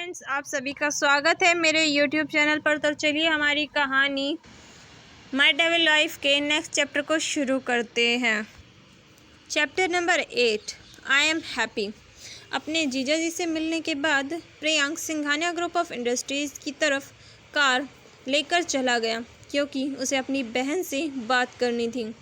Friends, आप सभी का स्वागत है मेरे YouTube चैनल पर। तो चलिए हमारी कहानी माय डेविल लाइफ के नेक्स्ट चैप्टर को शुरू करते हैं। Chapter number 8, I am happy. अपने जीजा जी से मिलने के बाद Priyank Singhania group of industries की तरफ कार लेकर चला गया, क्योंकि उसे अपनी बहन से बात करनी थी।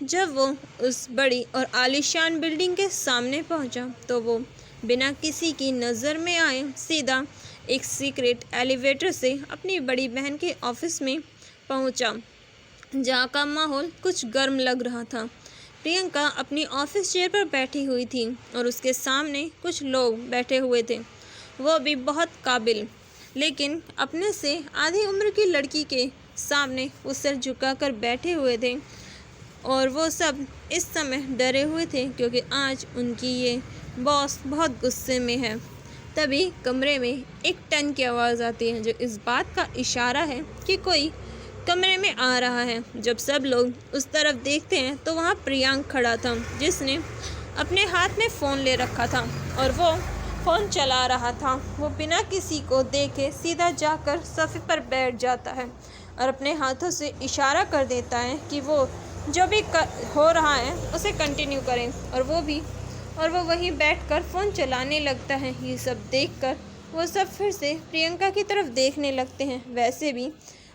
जब वो उस बड़ी और आलीशान बिल्डिंग के सामने पहुंचा, तो वो बिना किसी की नज़र में आए सीधा एक सीक्रेट एलिवेटर से अपनी बड़ी बहन के ऑफिस में पहुंचा, जहां का माहौल कुछ गर्म लग रहा था। प्रियंका अपनी ऑफिस चेयर पर बैठी हुई थी और उसके सामने कुछ लोग बैठे हुए थे। वो भी बहुत काबिल, लेकिन अपने से आधी उम्र की लड़की के सामने वो सिर झुकाकर बैठे हुए थे और वो सब इस समय डरे हुए थे, क्योंकि आज उनकी ये बॉस बहुत गुस्से में है। तभी कमरे में एक टन की आवाज़ आती है, जो इस बात का इशारा है कि कोई कमरे में आ रहा है। जब सब लोग उस तरफ देखते हैं तो वहाँ प्रियांक खड़ा था, जिसने अपने हाथ में फ़ोन ले रखा था और वो फ़ोन चला रहा था। वो बिना किसी को देखे सीधा जाकर सोफे पर बैठ जाता है और अपने हाथों से इशारा कर देता है कि वो जो भी हो रहा है उसे कंटिन्यू करें, और वो वहीं बैठकर फ़ोन चलाने लगता है। ये सब देखकर वो सब फिर से प्रियंका की तरफ देखने लगते हैं। वैसे भी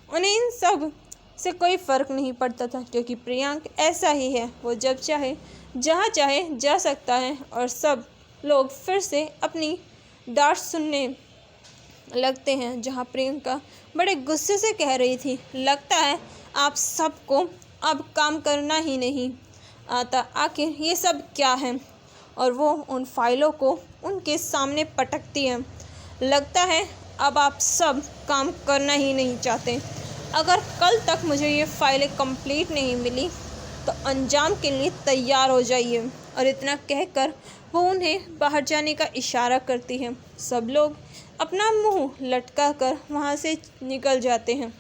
उन्हें इन सब से कोई फ़र्क नहीं पड़ता था, क्योंकि प्रियांक ऐसा ही है। वो जब चाहे जहाँ चाहे जा सकता है। और सब लोग फिर से अपनी डांट सुनने लगते हैं, जहाँ प्रियंका बड़े गुस्से से कह रही थी, लगता है आप सबको अब काम करना ही नहीं आता, आखिर ये सब क्या है। और वो उन फाइलों को उनके सामने पटकती है, लगता है अब आप सब काम करना ही नहीं चाहते। अगर कल तक मुझे ये फाइलें कंप्लीट नहीं मिली तो अंजाम के लिए तैयार हो जाइए। और इतना कहकर वो उन्हें बाहर जाने का इशारा करती है। सब लोग अपना मुंह लटका कर वहाँ से निकल जाते हैं।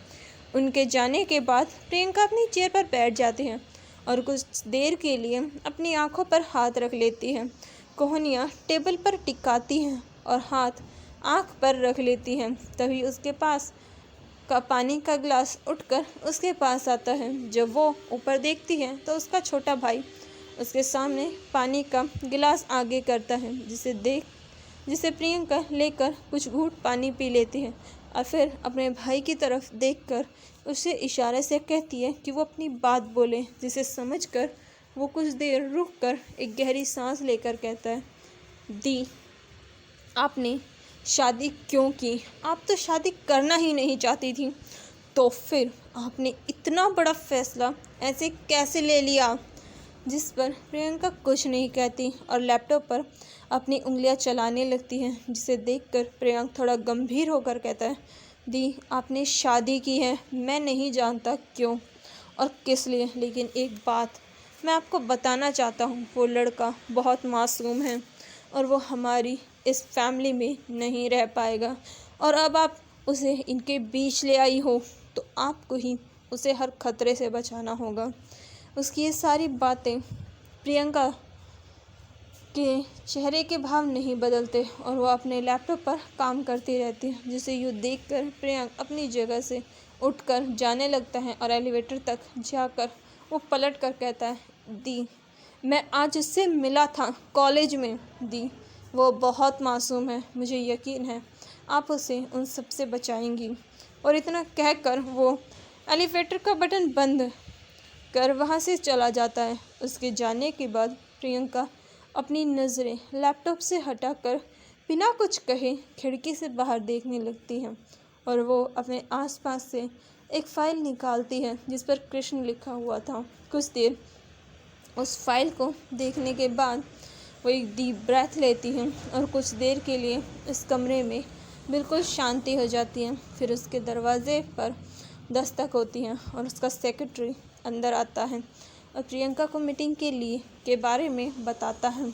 उनके जाने के बाद प्रियंका अपनी चेयर पर बैठ जाती है और कुछ देर के लिए अपनी आंखों पर हाथ रख लेती है। कोहनियाँ टेबल पर टिकाती हैं और हाथ आंख पर रख लेती हैं। तभी उसके पास का पानी का गिलास उठकर उसके पास आता है। जब वो ऊपर देखती है तो उसका छोटा भाई उसके सामने पानी का गिलास आगे करता है, जिसे प्रियंका लेकर कुछ घूंट पानी पी लेती है और फिर अपने भाई की तरफ देखकर उसे इशारे से कहती है कि वो अपनी बात बोले, जिसे समझकर वो कुछ देर रुककर एक गहरी सांस लेकर कहता है, दी, आपने शादी क्यों की? आप तो शादी करना ही नहीं चाहती थी, तो फिर आपने इतना बड़ा फैसला ऐसे कैसे ले लिया? जिस पर प्रियंका कुछ नहीं कहती और लैपटॉप पर अपनी उंगलियां चलाने लगती हैं, जिसे देखकर प्रियंक थोड़ा गंभीर होकर कहता है, दी, आपने शादी की है, मैं नहीं जानता क्यों और किस लिए, लेकिन एक बात मैं आपको बताना चाहता हूँ, वो लड़का बहुत मासूम है और वो हमारी इस फैमिली में नहीं रह पाएगा। और अब आप उसे इनके बीच ले आई हो तो आपको ही उसे हर खतरे से बचाना होगा। उसकी ये सारी बातें प्रियंका के चेहरे के भाव नहीं बदलते और वो अपने लैपटॉप पर काम करती रहती है, जिसे यूँ देखकर प्रियंक अपनी जगह से उठकर जाने लगता है और एलिवेटर तक जाकर वो पलट कर कहता है, दी, मैं आज उससे मिला था कॉलेज में। दी, वो बहुत मासूम है, मुझे यकीन है आप उसे उन सब से बचाएंगी। और इतना कहकर वो एलिवेटर का बटन बंद कर वहाँ से चला जाता है। उसके जाने के बाद प्रियंका अपनी नज़रें लैपटॉप से हटाकर बिना कुछ कहे खिड़की से बाहर देखने लगती हैं और वो अपने आसपास से एक फ़ाइल निकालती है, जिस पर कृष्ण लिखा हुआ था। कुछ देर उस फाइल को देखने के बाद वो एक डीप ब्रेथ लेती हैं और कुछ देर के लिए इस कमरे में बिल्कुल शांति हो जाती है। फिर उसके दरवाजे पर दस्तक होती है और उसका सेक्रेटरी अंदर आता है और प्रियंका को मीटिंग के बारे में बताता है।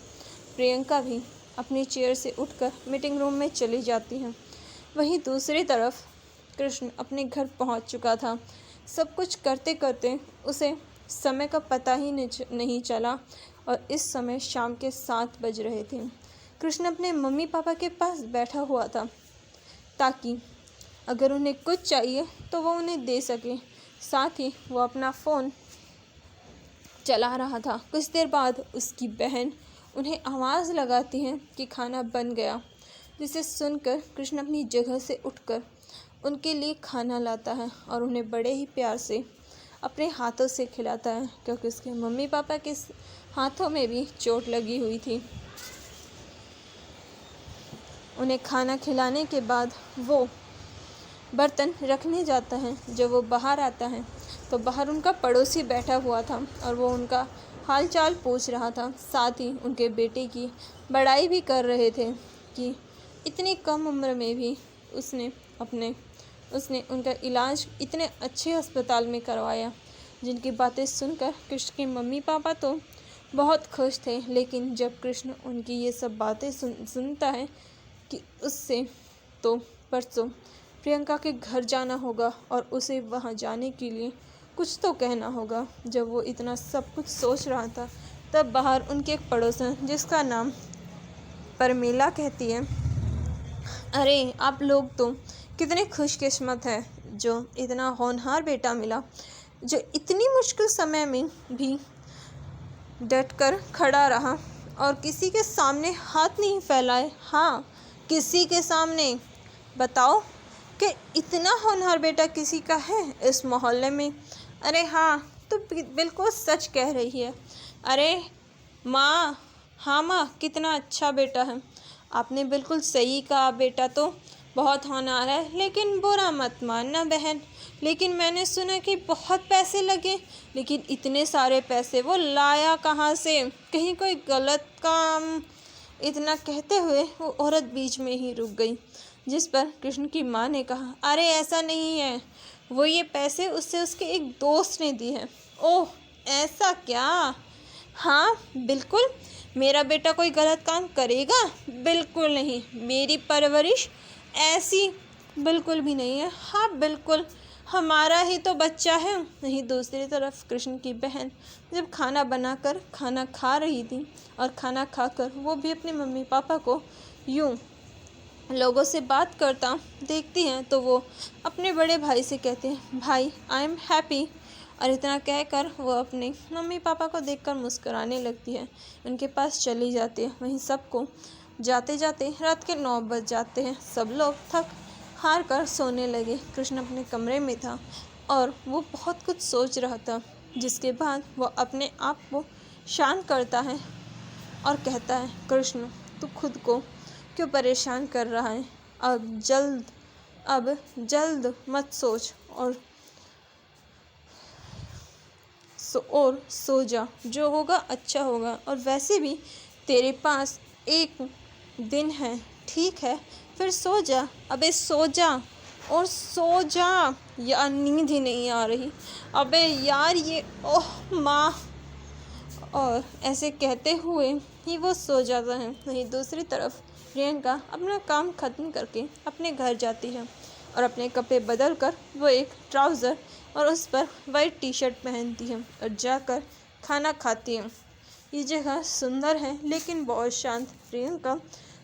प्रियंका भी अपनी चेयर से उठकर मीटिंग रूम में चली जाती है। वहीं दूसरी तरफ कृष्ण अपने घर पहुंच चुका था। सब कुछ करते करते उसे समय का पता ही नहीं चला और इस समय शाम के 7 बज रहे थे। कृष्ण अपने मम्मी पापा के पास बैठा हुआ था। ताकि अगर उन्हें कुछ चाहिए तो वो उन्हें दे सके। साथ ही वो अपना फ़ोन चला रहा था। कुछ देर बाद उसकी बहन उन्हें आवाज़ लगाती है कि खाना बन गया, जिसे सुनकर कृष्ण अपनी जगह से उठकर उनके लिए खाना लाता है और उन्हें बड़े ही प्यार से अपने हाथों से खिलाता है, क्योंकि उसके मम्मी पापा के हाथों में भी चोट लगी हुई थी। उन्हें खाना खिलाने के बाद वो बर्तन रखने जाता है। जब वो बाहर आता है तो बाहर उनका पड़ोसी बैठा हुआ था और वो उनका हाल चाल पूछ रहा था। साथ ही उनके बेटे की बड़ाई भी कर रहे थे कि इतनी कम उम्र में भी उसने उनका इलाज इतने अच्छे अस्पताल में करवाया। जिनकी बातें सुनकर कृष्ण के मम्मी पापा तो बहुत खुश थे, लेकिन जब कृष्ण उनकी ये सब बातें सुनता है कि उससे तो परसों प्रियंका के घर जाना होगा और उसे वहाँ जाने के लिए कुछ तो कहना होगा। जब वो इतना सब कुछ सोच रहा था तब बाहर उनके एक पड़ोसन, जिसका नाम परमीला, कहती है, अरे आप लोग तो कितने खुशकिस्मत हैं जो इतना होनहार बेटा मिला, जो इतनी मुश्किल समय में भी डटकर खड़ा रहा और किसी के सामने हाथ नहीं फैलाए। हाँ, किसी के सामने। बताओ कि इतना होनहार बेटा किसी का है इस मोहल्ले में? अरे हाँ, तो बिल्कुल सच कह रही है। अरे माँ, हाँ माँ, कितना अच्छा बेटा है। आपने बिल्कुल सही कहा, बेटा तो बहुत होनहार है। लेकिन बुरा मत मानना बहन, लेकिन मैंने सुना कि बहुत पैसे लगे। लेकिन इतने सारे पैसे वो लाया कहाँ से? कहीं कोई गलत काम? इतना कहते हुए वो औरत बीच में ही रुक गई, जिस पर कृष्ण की माँ ने कहा, अरे ऐसा नहीं है, वो ये पैसे उससे उसके एक दोस्त ने दिए हैं। ओह, ऐसा क्या? हाँ बिल्कुल, मेरा बेटा कोई गलत काम करेगा? बिल्कुल नहीं, मेरी परवरिश ऐसी बिल्कुल भी नहीं है। हाँ बिल्कुल, हमारा ही तो बच्चा है। वहीं दूसरी तरफ कृष्ण की बहन जब खाना बनाकर खाना खा रही थी और खाना खाकर वो भी अपने मम्मी पापा को यूं लोगों से बात करता देखती हैं तो वो अपने बड़े भाई से कहते हैं, भाई आई एम हैप्पी। और इतना कहकर वो अपने मम्मी पापा को देखकर मुस्कुराने लगती है, उनके पास चली जाती है। वहीं सबको जाते जाते रात के 9 बज जाते हैं। सब लोग थक हार कर सोने लगे। कृष्ण अपने कमरे में था और वो बहुत कुछ सोच रहा था, जिसके बाद वो अपने आप को शांत करता है और कहता है, कृष्ण तू खुद को क्यों परेशान कर रहा है? अब जल्द मत सोच और सो जा, जो होगा अच्छा होगा। और वैसे भी तेरे पास एक दिन है, ठीक है, फिर सो जा। अबे सो जा और सो जा, यार नींद ही नहीं आ रही। अबे यार ये, ओह माँ। और ऐसे कहते हुए ही वो सो जाता है। वहीं दूसरी तरफ प्रियंका अपना काम खत्म करके अपने घर जाती है और अपने कपड़े बदल कर वो एक ट्राउज़र और उस पर वाइट टी शर्ट पहनती है और जाकर खाना खाती है। ये जगह सुंदर है लेकिन बहुत शांत। प्रियंका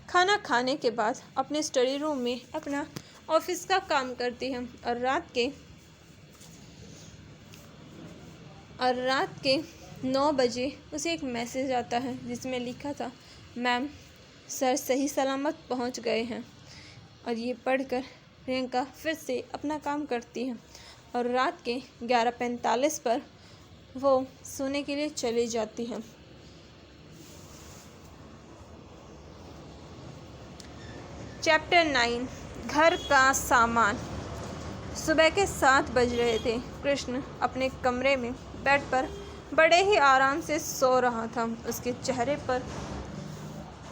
खाना खाने के बाद अपने स्टडी रूम में अपना ऑफिस का काम करती है और रात के 9 बजे उसे एक मैसेज आता है जिसमें लिखा था, मैम सर सही सलामत पहुंच गए हैं। और ये पढ़कर प्रियंका फिर से अपना काम करती है और रात के 11:45 पर वो सोने के लिए चली जाती है। चैप्टर 9, घर का सामान। सुबह के 7 बज रहे थे। कृष्ण अपने कमरे में बेड पर बड़े ही आराम से सो रहा था। उसके चेहरे पर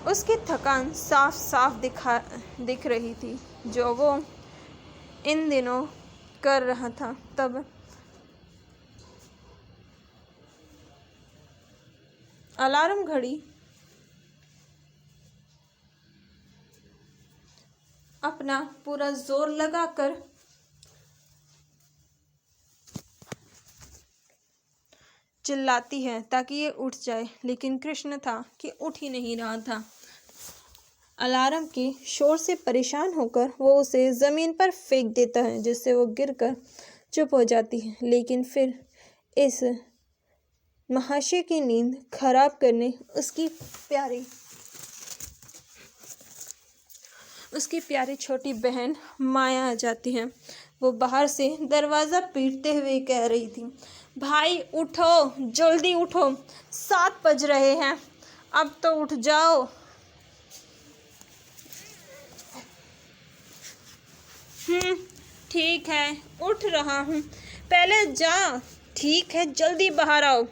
उसकी थकान साफ साफ दिख रही थी, जो वो इन दिनों कर रहा था। तब अलार्म घड़ी अपना पूरा जोर लगाकर चिल्लाती है ताकि ये उठ जाए, लेकिन कृष्ण था कि उठ ही नहीं रहा था। अलार्म के शोर से परेशान होकर वो उसे ज़मीन पर फेंक देता है, जिससे वो गिरकर चुप हो जाती है। लेकिन फिर इस महाशय की नींद खराब करने उसकी प्यारी छोटी बहन माया आ जाती है। वो बाहर से दरवाज़ा पीटते हुए कह रही थी, भाई उठो, जल्दी उठो, 7 बज रहे हैं, अब तो उठ जाओ। ठीक है, उठ रहा हूँ, पहले जा। ठीक है, जल्दी बाहर आओ।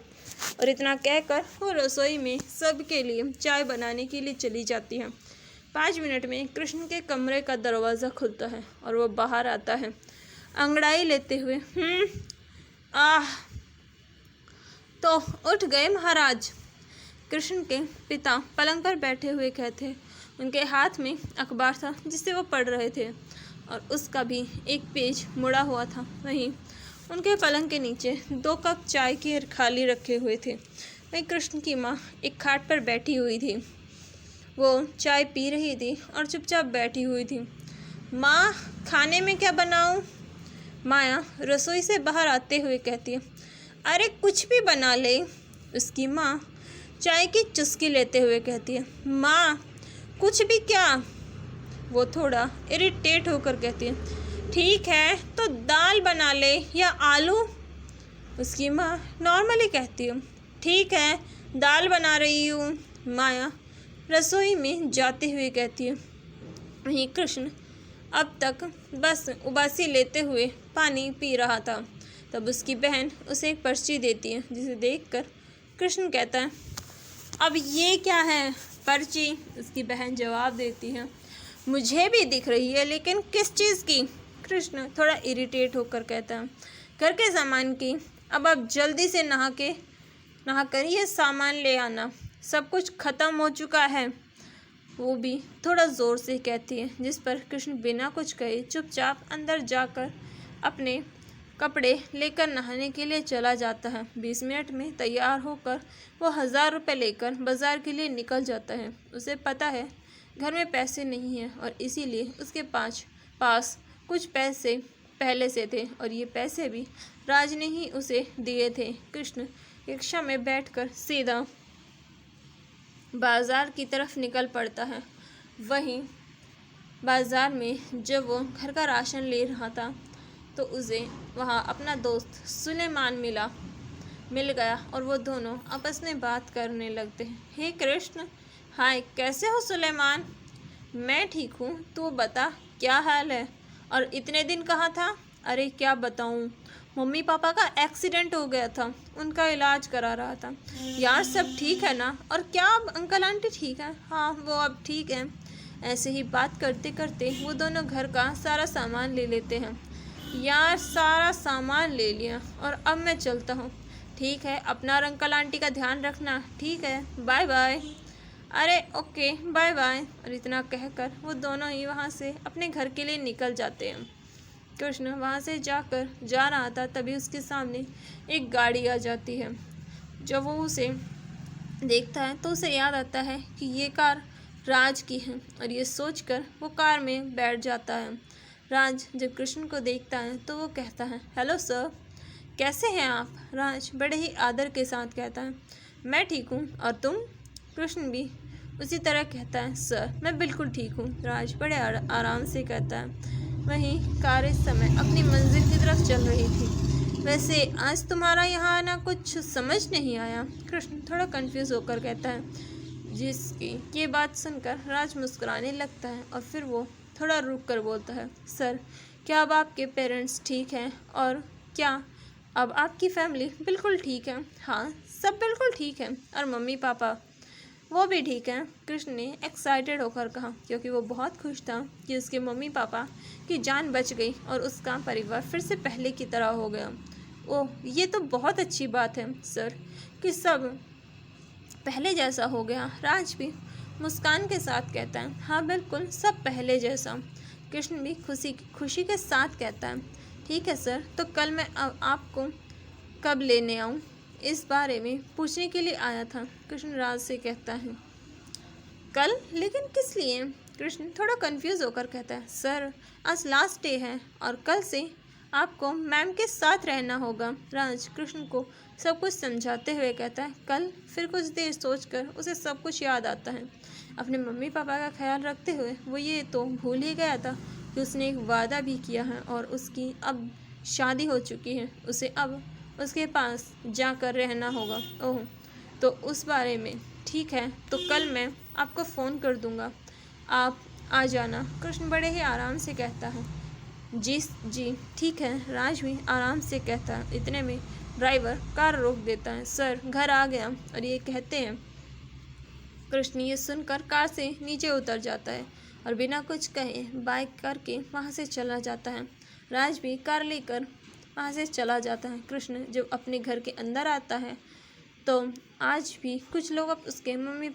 और इतना कहकर वो रसोई में सबके लिए चाय बनाने के लिए चली जाती है। 5 मिनट में कृष्ण के कमरे का दरवाज़ा खुलता है और वो बाहर आता है, अंगड़ाई लेते हुए। तो उठ गए महाराज। कृष्ण के पिता पलंग पर बैठे हुए कहते, उनके हाथ में अखबार था जिसे वो पढ़ रहे थे और उसका भी एक पेज मुड़ा हुआ था। वहीं उनके पलंग के नीचे 2 कप चाय के खाली रखे हुए थे। वहीं कृष्ण की माँ एक खाट पर बैठी हुई थी। वो चाय पी रही थी और चुपचाप बैठी हुई थी। माँ, खाने में क्या बनाऊँ? माया रसोई से बाहर आते हुए कहती है, अरे कुछ भी बना ले। उसकी माँ चाय की चुस्की लेते हुए कहती है, माँ कुछ भी क्या? वो थोड़ा इरिटेट होकर कहती है, ठीक है तो दाल बना ले या आलू। उसकी माँ नॉर्मली कहती है, ठीक है दाल बना रही हूँ। माया रसोई में जाते हुए कहती है। वहीं कृष्ण अब तक बस उबासी लेते हुए पानी पी रहा था। तब उसकी बहन उसे एक पर्ची देती है, जिसे देखकर कृष्ण कहता है, अब ये क्या है? पर्ची? उसकी बहन जवाब देती है, मुझे भी दिख रही है, लेकिन किस चीज़ की? कृष्ण थोड़ा इरिटेट होकर कहता है, घर के सामान की। अब आप जल्दी से नहा कर ये सामान ले आना, सब कुछ ख़त्म हो चुका है। वो भी थोड़ा ज़ोर से कहती है, जिस पर कृष्ण बिना कुछ कहे चुपचाप अंदर जाकर अपने कपड़े लेकर नहाने के लिए चला जाता है। 20 मिनट में तैयार होकर वो 1000 रुपये लेकर बाज़ार के लिए निकल जाता है। उसे पता है घर में पैसे नहीं हैं और इसीलिए उसके पास कुछ पैसे पहले से थे और ये पैसे भी राज ने ही उसे दिए थे। कृष्ण रिक्शा में बैठकर सीधा बाज़ार की तरफ निकल पड़ता है। वहीं बाज़ार में जब वो घर का राशन ले रहा था तो उसे वहाँ अपना दोस्त सुलेमान मिल गया और वो दोनों आपस में बात करने लगते हैं। हे कृष्ण, हाय, कैसे हो सुलेमान? मैं ठीक हूँ, तू बता क्या हाल है? और इतने दिन कहाँ था? अरे क्या बताऊँ, मम्मी पापा का एक्सीडेंट हो गया था, उनका इलाज करा रहा था। यार सब ठीक है ना? और क्या अब अंकल आंटी ठीक है? हाँ वो अब ठीक है। ऐसे ही बात करते करते वो दोनों घर का सारा सामान ले लेते हैं। यार सारा सामान ले लिया और अब मैं चलता हूँ। ठीक है, अपना और अंकल आंटी का ध्यान रखना। ठीक है, बाय बाय। अरे ओके, बाय बाय। और इतना कहकर वो दोनों ही वहाँ से अपने घर के लिए निकल जाते हैं। कृष्ण वहाँ से जा रहा था, तभी उसके सामने एक गाड़ी आ जाती है। जब वो उसे देखता है तो उसे याद आता है कि ये कार राज की है और ये सोचकर वो कार में बैठ जाता है। राज जब कृष्ण को देखता है तो वो कहता है, हेलो सर, कैसे हैं आप? राज बड़े ही आदर के साथ कहता है, मैं ठीक हूँ, और तुम? कृष्ण भी उसी तरह कहता है, सर मैं बिल्कुल ठीक हूँ। राज बड़े आराम से कहता है। वहीं कार इस समय अपनी मंजिल की तरफ चल रही थी। वैसे आज तुम्हारा यहाँ आना कुछ समझ नहीं आया। कृष्ण थोड़ा कंफ्यूज होकर कहता है, जिसकी ये बात सुनकर राज मुस्कुराने लगता है और फिर वो थोड़ा रुक कर बोलता है, सर क्या अब आपके पेरेंट्स ठीक हैं? और क्या अब आपकी फैमिली बिल्कुल ठीक है? हाँ सब बिल्कुल ठीक है, और मम्मी पापा वो भी ठीक हैं। कृष्ण ने एक्साइटेड होकर कहा, क्योंकि वो बहुत खुश था कि उसके मम्मी पापा की जान बच गई और उसका परिवार फिर से पहले की तरह हो गया। ओह ये तो बहुत अच्छी बात है सर कि सब पहले जैसा हो गया। राज भी मुस्कान के साथ कहता है, हाँ बिल्कुल सब पहले जैसा। कृष्ण भी खुशी के साथ कहता है, ठीक है सर, तो कल मैं आपको कब लेने आऊँ? इस बारे में पूछने के लिए आया था। कृष्ण राज से कहता है, कल? लेकिन किस लिए? कृष्ण थोड़ा कंफ्यूज होकर कहता है, सर आज लास्ट डे है और कल से आपको मैम के साथ रहना होगा। राज कृष्ण को सब कुछ समझाते हुए कहता है, कल? फिर कुछ देर सोचकर उसे सब कुछ याद आता है। अपने मम्मी पापा का ख्याल रखते हुए वो ये तो भूल ही गया था कि उसने एक वादा भी किया है और उसकी अब शादी हो चुकी है। उसे अब उसके पास जाकर रहना होगा। ओह, तो उस बारे में ठीक है, तो कल मैं आपको फ़ोन कर दूँगा, आप आ जाना। कृष्ण बड़े ही आराम से कहता है, जी जी ठीक है। राज भी आराम से कहता है। इतने में ड्राइवर कार रोक देता है। सर घर आ गया। और ये कहते हैं, कृष्ण ये सुनकर कार से नीचे उतर जाता है और बिना कुछ कहे बाइक करके वहाँ से चला जाता है। राज भी कार लेकर वहाँ से चला जाता है। कृष्ण जब अपने घर के अंदर आता है तो आज भी कुछ लोग अब उसके मम्मी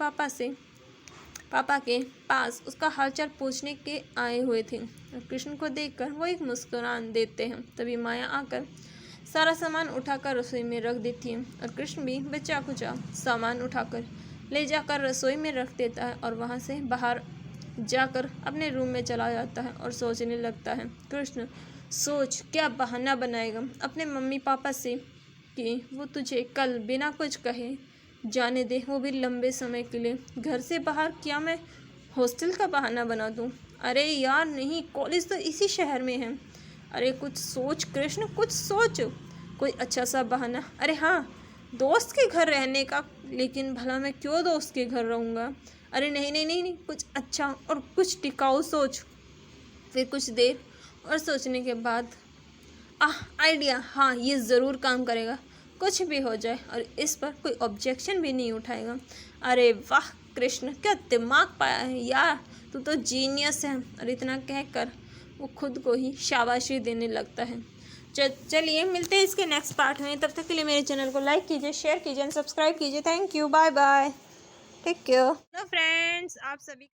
पापा के पास उसका हालचाल पूछने के आए हुए थे। कृष्ण को देखकर वो एक मुस्कुरान देते हैं। तभी माया आकर सारा सामान उठाकर रसोई में रख देती है और कृष्ण भी बचा कुचा सामान उठाकर ले जाकर रसोई में रख देता है और वहाँ से बाहर जाकर अपने रूम में चला जाता है और सोचने लगता है। कृष्ण सोच क्या बहाना बनाएगा अपने मम्मी पापा से कि वो तुझे कल बिना कुछ कहे जाने दे, वो भी लंबे समय के लिए घर से बाहर। क्या मैं हॉस्टल का बहाना बना दूं? अरे यार नहीं, कॉलेज तो इसी शहर में है। अरे कुछ सोच कृष्ण, कुछ सोच, कोई अच्छा सा बहाना। अरे हाँ, दोस्त के घर रहने का। लेकिन भला मैं क्यों दोस्त के घर रहूँगा? अरे नहीं नहीं नहीं नहीं, कुछ अच्छा और कुछ टिकाऊ सोच। फिर कुछ देर और सोचने के बाद आइडिया, हाँ ये ज़रूर काम करेगा। कुछ भी हो जाए और इस पर कोई ऑब्जेक्शन भी नहीं उठाएगा। अरे वाह कृष्ण, क्या दिमाग पाया है यार, तू तो जीनियस है। और इतना कहकर वो खुद को ही शाबाशी देने लगता है। चलिए मिलते हैं इसके नेक्स्ट पार्ट में। तब तक के लिए मेरे चैनल को लाइक कीजिए, शेयर कीजिए, सब्सक्राइब कीजिए। Thank you, bye bye, take care. Hello friends, आप सभी